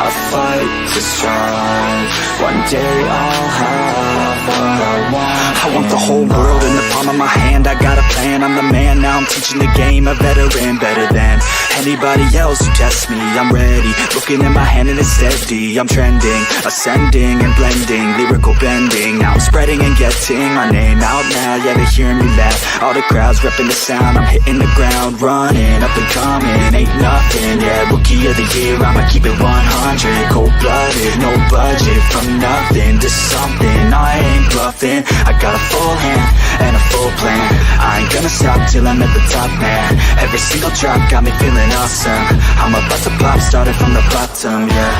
I fight to strive. One day I'll have what I want. I want the whole world in the palm of my hand. I got a plan, I'm the man. Now I'm teaching the game, a veteran, better than anybody else who tests me. I'm ready, looking at my hand and it's steady. I'm trending, ascending and blending, lyrical bending. Now I'm spreading and getting my name out now. Yeah, they're hearing me laugh. All the crowds repping the sound. I'm hitting the ground, running, up and coming, ain't nothing. Yeah, rookie of the year, I'ma keep it 100. Cold-blooded, no budget, from nothing to something. I ain't bluffing, I got a full hand and a full plan. I ain't gonna stop till I'm at the top, man. Every single drop got me feeling awesome. I'm about to pop, started from the bottom, yeah.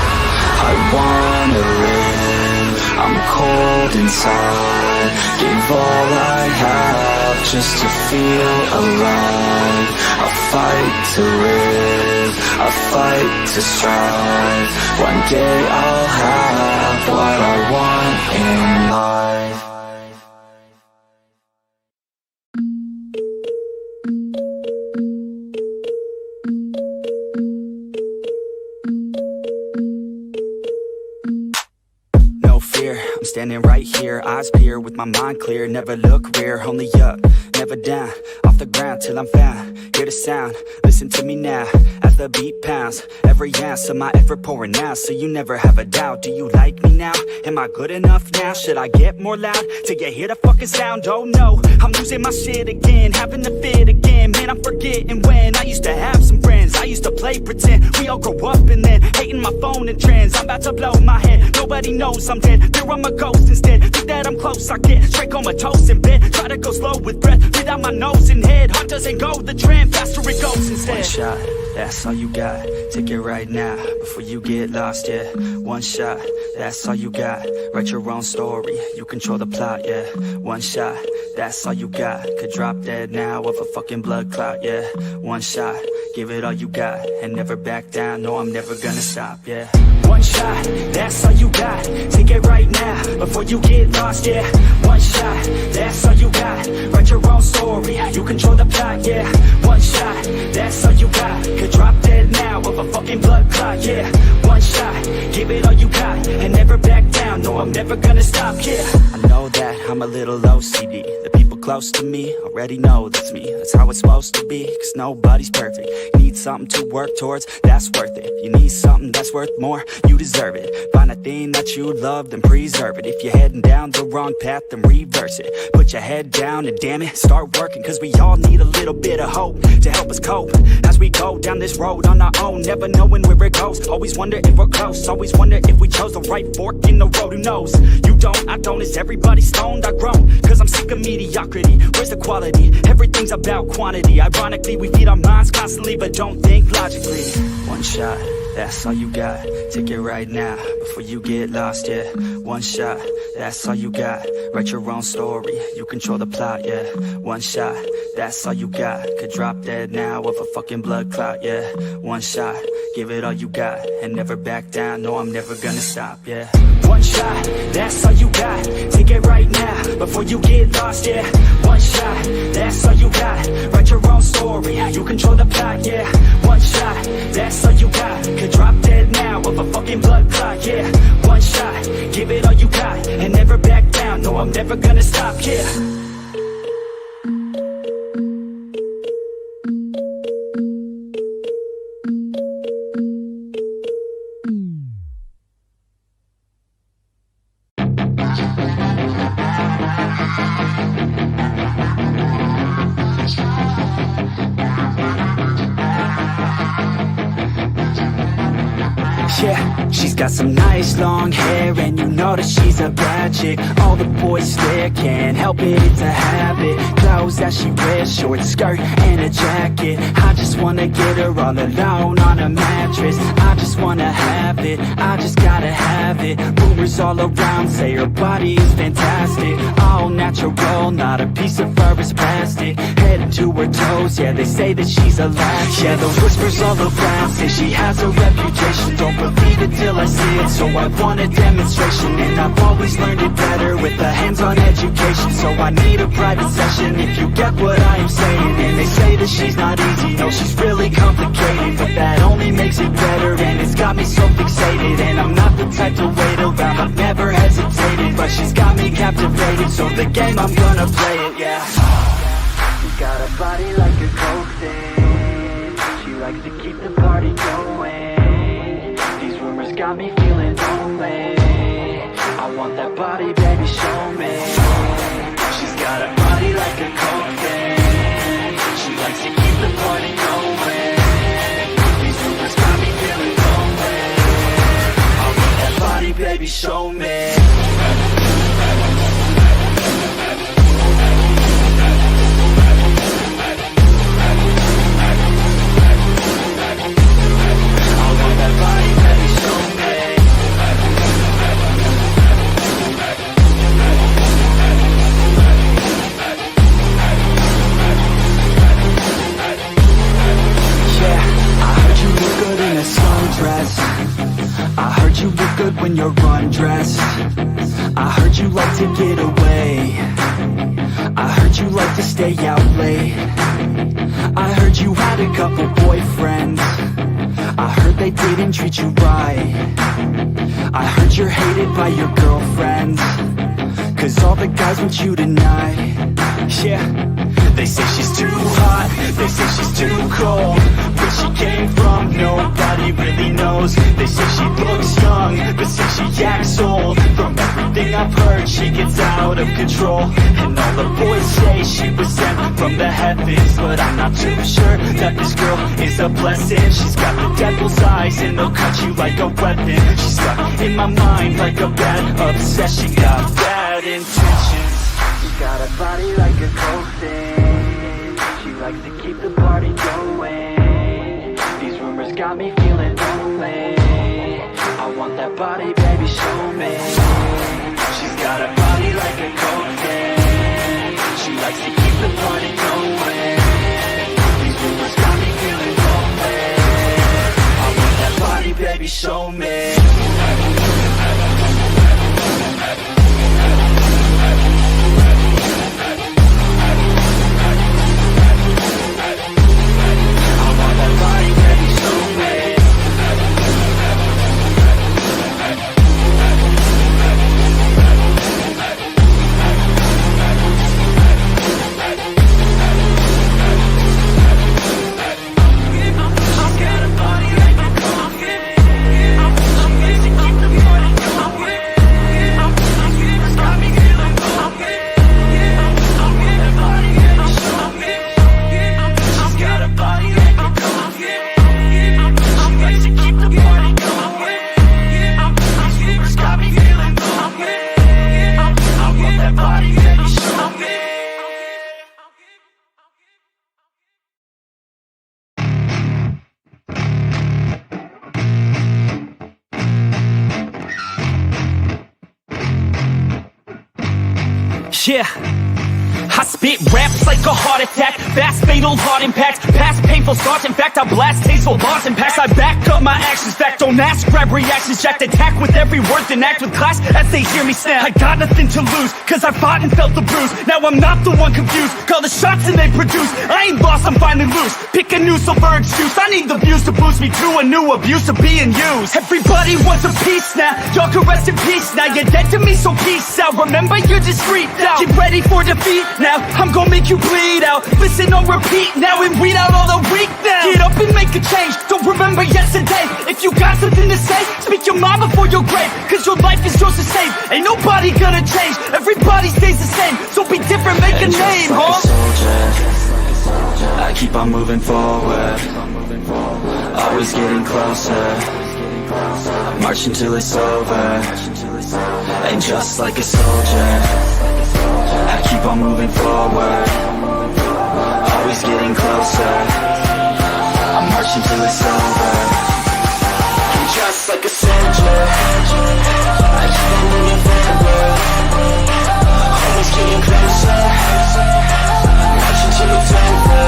I wanna live, I'm cold inside. Give all I have just to feel alive. I fight to live, I fight to strive. One day I'll have what I want in life. I'm standing right here, eyes peer with my mind clear. Never look rear, only up, never down. Off the ground till I'm found, hear the sound. Listen to me now, as the beat pounds. Every ounce of my effort pouring out, so you never have a doubt. Do you like me now? Am I good enough now? Should I get more loud to get hear the fucking sound? Oh no, I'm losing my shit again, having to fit again. Man, I'm forgetting when I used to have some friends. I used to play pretend, we all grow up and then hating my phone and trends. I'm about to blow my head, nobody knows I'm dead. Fear I'm a ghost instead, think that I'm close, I get straight comatose in bed. Try to go slow with breath, without my nose and head. Heart doesn't go the trend, faster it goes instead. One shot, that's all you got, take it right now, before you get lost, yeah. One shot, that's all you got, write your own story, you control the plot, yeah. One shot, that's all you got, could drop dead now of a fucking blood clot, yeah. One shot, give it all you got, and never back down, no I'm never gonna stop, yeah. One shot, that's all you got, take it right now, before you get lost, yeah. One shot, that's all you got, write your own story, you control the plot, yeah. One shot, that's all you got, could drop dead now of a fucking blood clot, yeah. One shot, give it all you got, and never back down, no I'm never gonna stop, yeah. I know that I'm a little OCD, the people close to me already know that's me. That's how it's supposed to be, cause nobody's perfect. You need something to work towards, that's worth it. You need something that's worth more, you deserve it. Find a thing that you love, then preserve it. If you're heading down the wrong path, then reverse it. Put your head down and damn it, start working. Cause we all need a little bit of hope to help us cope as we go down this road on our own, never knowing where it goes. Always wonder if we're close, always wonder if we chose the right fork in the road. Who knows? You don't, I don't, is everybody stoned? I've grown, cause I'm sick of mediocrity. Where's the quality? Everything's about quantity. Ironically, we feed our minds constantly, but don't think logically. One shot, that's all you got, take it right now, before you get lost, yeah. One shot, that's all you got, write your own story, you control the plot, yeah. One shot, that's all you got, could drop dead now of a fucking blood clot, yeah. One shot, give it all you got, and never back down, no I'm never gonna stop, yeah. One shot, that's all you got, take it right now, before you get lost, yeah. One shot, that's all you got, write your own story, you control the plot, yeah. One shot, that's all you got, could drop dead now of a fucking blood clot, yeah. One shot, give it all you got, and never back down, no I'm never gonna stop, yeah. Yeah, she's got some nice long hair, and you know that she's a bad chick. All the boys stare, can't help it, it's a habit. Clothes that she wears, short skirt and a jacket. I just wanna get her all alone on a mattress. I just wanna have it, I just gotta have it. Rumors all around say her body is fantastic. All natural, not a piece of fur is plastic. Head to her toes, yeah, they say that she's a latch. Yeah, the whispers all around say she has a reputation. Don't believe it till I see it, so I want a demonstration. And I've always learned it better with a hands-on education. So I need a private session, if you get what I am saying. And they say that she's not easy, no, she's really complicated, but that only body makes it better, and it's got me so fixated. And I'm not the type to wait around, I've never hesitated, but she's got me captivated, so the game, I'm gonna play it, yeah. She's got a body like a coke thing, she likes to keep the party going. These rumors got me feeling lonely, I want that body, baby, show me. She's got a body like a coke thing, she likes to keep the party going. These rumors got me feeling lonely, I want that body, baby, show me. I heard you look good when you're undressed, I heard you like to get away, I heard you like to stay out late, I heard you had a couple boyfriends, I heard they didn't treat you right, I heard you're hated by your girlfriends, cause all the guys want you tonight. Yeah, they say she's too hot, they say she's too cold, where she came from nobody really knows. They say she looks young, but say she acts old. From everything I've heard, she gets out of control, and all the boys say she was sent from the heavens, but I'm not too sure that this girl is a blessing. She's got the devil's eyes and they'll cut you like a weapon. She's stuck in my mind like a bad obsession, got bad intentions. She's got a body like a coke thing, she likes to keep the party going. These rumors got me feeling lonely, I want that body, baby, show me. She's got a body like a coke thing, she likes to keep the party going. These rumors got me feeling lonely, I want that body, baby, show me. Yeah, I spit raps like a heart attack, fast fatal heart impacts, past painful scars. In fact, I blast tasteful bars and packs. I back up my actions, fact, don't ask, grab reactions, jacked, attack with every word, then act with class as they hear me snap. I got nothing to lose, cause I fought and felt the bruise. Now I'm not the one confused, call the shots and they produce. I ain't lost, I'm finally loose, pick a new silver excuse. I need the views to boost me to a new abuse of being used. Everybody wants a piece now, y'all can rest in peace now. You're dead to me, so peace out, remember you're discreet now. Get ready for defeat now, I'm gonna make you bleed out. Listen on repeat now and weed out all the weak now. Get up and make a change, don't remember yesterday. If you got something to say, speak your mind before your grave, cause your life is yours to save. Ain't nobody gonna change, everybody stays the same. So be different, make a name, like a soldier, I keep on moving forward, always getting closer, marching till it's over. And just like a soldier, I keep on moving forward, always getting closer, I'm marching till it's over. And just like a soldier, I keep on moving forward, always getting closer, marching till it's over.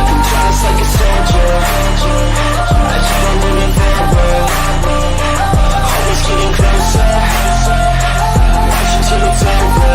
And just like a soldier, I keep on moving forward, always getting closer, marching till it's over.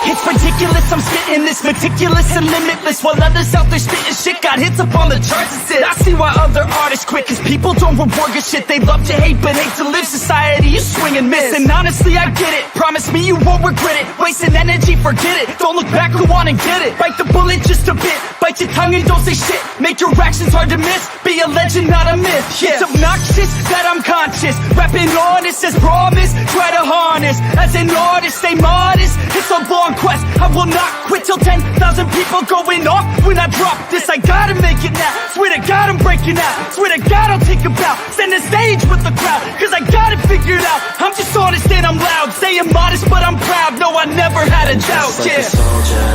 It's ridiculous, I'm spitting this meticulous and limitless, while others out there spitting shit got hits up on the charts. It's it. I see why other artists quit, cause people don't reward good shit. They love to hate but hate to live. Society, you swing and miss. And honestly, I get it. Promise me you won't regret it. Wasting energy, forget it. Don't look back, go on and get it. Bite the bullet just a bit. Bite your tongue and don't say shit. Make your actions hard to miss. Be a legend, not a myth. It's obnoxious that I'm conscious. Rapping honest as promise. Try to harness. As an artist, stay modest. It's a long quest. I will not quit till 10,000 people going off when I drop this. I gotta make it now. Swear to God I'm breaking out. Swear to God I'll take a bow. Stand the stage with the crowd, cause I got it figured out. I'm just honest and I'm loud. Saying modest but I'm proud. No, I never had a doubt. Just like a soldier,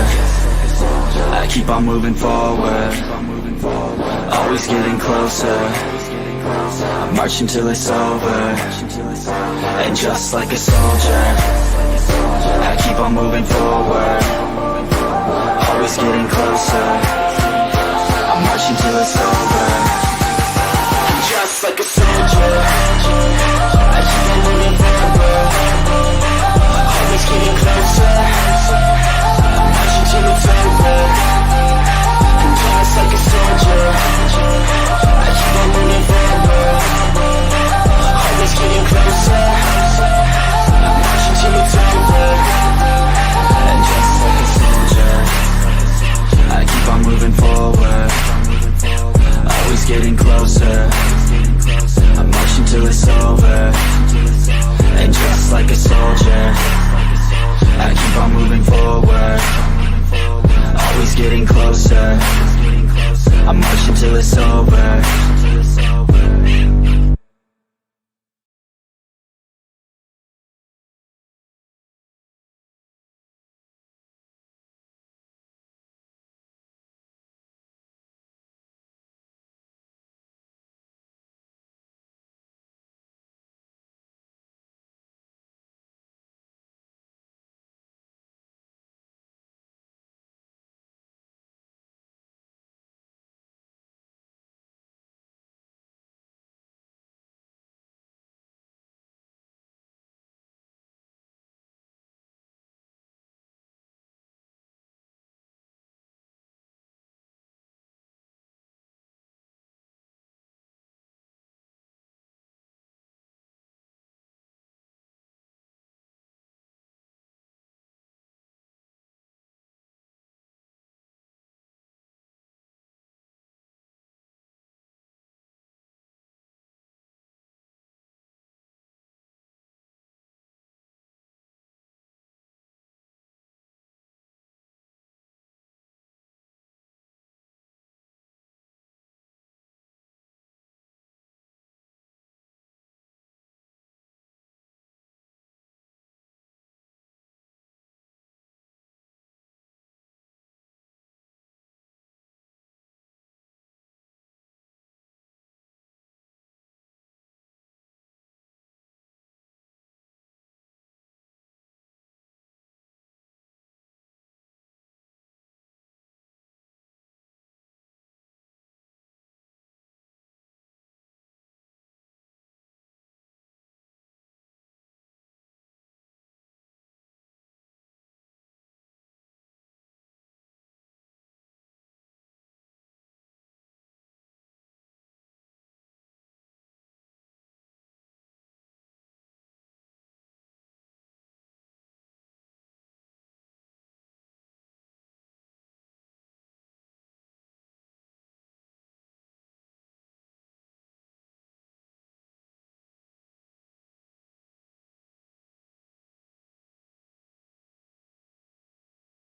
I keep on moving forward. Always getting closer. I'm marching till it's over. And just like a soldier, I keep on moving forward. Always getting closer. I'm marching till it's over. Just like a soldier, I keep on moving forward. Always getting closer. I'm marching till it's over. And just like a soldier, I keep on moving forward. Always getting closer. I'm marching till it's over. And just like a soldier, I keep on moving forward. Always getting closer. I'm marching till it's over. And just like a soldier, I keep on moving forward. Always getting closer. I'm marching till it's over.